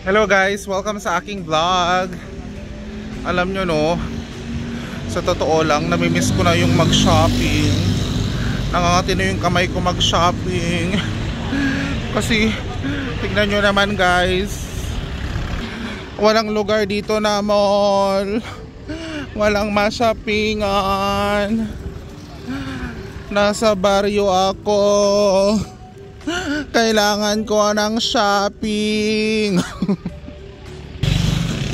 Hello guys, welcome sa aking vlog. Alam nyo no, sa totoo lang, namimiss ko na yung mag-shopping. Nangangati na yung kamay ko mag-shopping. Kasi, tignan nyo naman guys, walang lugar dito na mall. Walang ma-shoppingan. Nasa baryo ako. Kailangan ko ng shopping.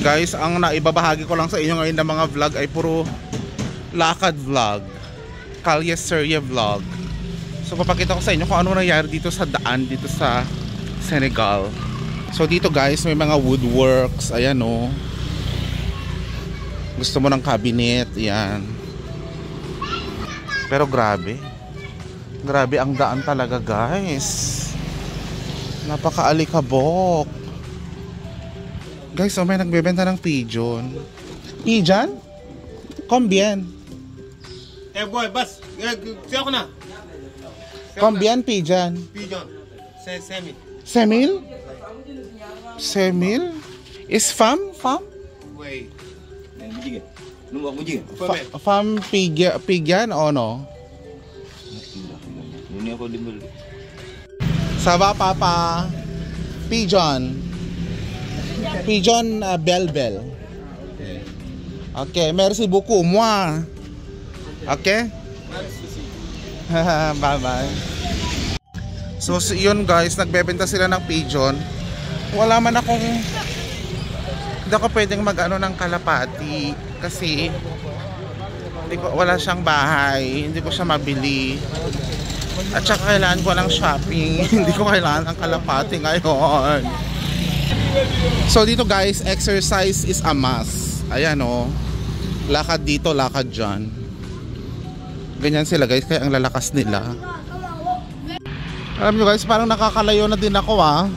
Guys, ang naibabahagi ko lang sa inyo ngayon ng mga vlog ay puro lakad vlog, Kalye Serye vlog. So papakita ko sa inyo kung ano nangyari dito sa daan dito sa Senegal. So dito guys, may mga woodworks. Ayan o, gusto mo ng cabinet, yan. Pero grabe ang daan talaga guys. Napaka-alikabok. Guys, may nagbebenta ng pigeon. Pigeon? Combien? Boy, bas. Siya ko na. Combien pigeon? Pigeon. Semil. Semil? Semil? Is femme? Femme? Wait. Femme pigeon o no? Sava papa. Pigeon. Pigeon bel. Okay, merci beaucoup. Moi. Okay? Bye bye. So yun guys, nagbebenta sila ng pigeon. Wala man akong, hindi ako pwedeng mag-ano ng kalapati kasi wala siyang bahay, hindi ko siya mabili. At saka kailangan ko ng shopping. Hindi ko kailangan ng kalapati ngayon. So dito guys, exercise is a must. Ayan o, lakad dito, lakad dyan. Ganyan sila guys, kaya ang lalakas nila. Alam nyo guys, parang nakakalayo na din ako ah.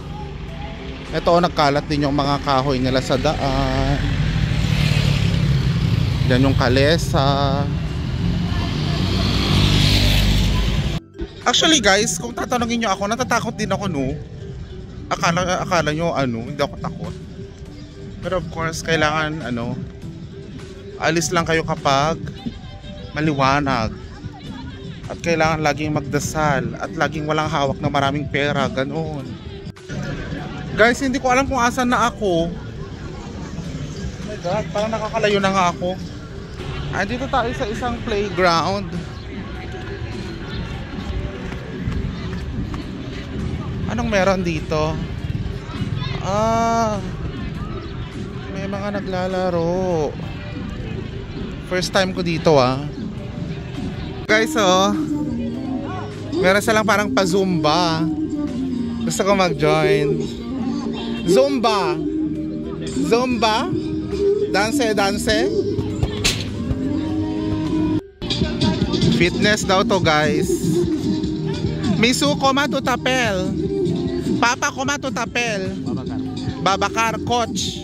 Ito o, nagkalat din yung mga kahoy nila sa daan. Yan yung kalesa. Actually guys, kung tatanungin nyo ako, natatakot din ako no. Akala nyo hindi ako takot. Pero of course, kailangan alis lang kayo kapag maliwanag. At kailangan laging magdasal. At laging walang hawak na maraming pera, ganoon. Guys, hindi ko alam kung asan na ako. Oh my God, parang nakakalayo na nga ako. Dito tayo sa isang playground. Anong meron dito? May mga naglalaro. First time ko dito ah. Guys meron silang parang pa-zumba. Gusto ko mag-join. Zumba. Zumba. Dance. Fitness daw to guys. Misu koma to tapel. Papa koma to tapel. Babakar coach.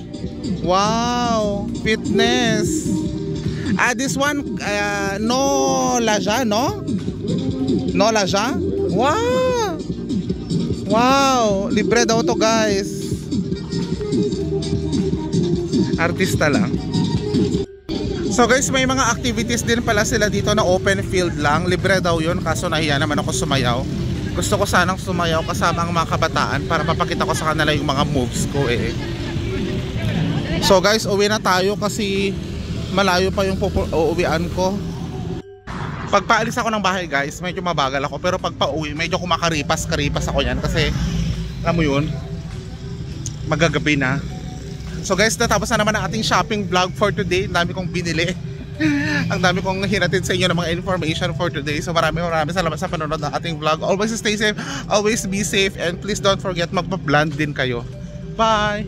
Wow, fitness. This one no laja, no? No laja? Wow. Wow, libre daw to guys. Artista lang. So guys, may mga activities din pala sila dito na open field lang. Libre daw yun, kaso nahiya naman ako sumayaw. Gusto ko sanang sumayaw kasama ang mga kabataan para mapakita ko sa kanila yung mga moves ko eh. So guys, uwi na tayo kasi malayo pa yung uuwian ko. Pag paalis ako ng bahay guys, medyo mabagal ako. Pero pag pauwi, medyo kumakaripas ako yan. Kasi, alam mo yun, magagabi na. So guys, natapos na naman ang ating shopping vlog for today. Ang dami kong binili. Ang dami kong hinatid sa inyo ng mga information for today. So maraming salamat sa panonood ng ating vlog. Always stay safe, always be safe, and please don't forget magpa-blend din kayo. Bye!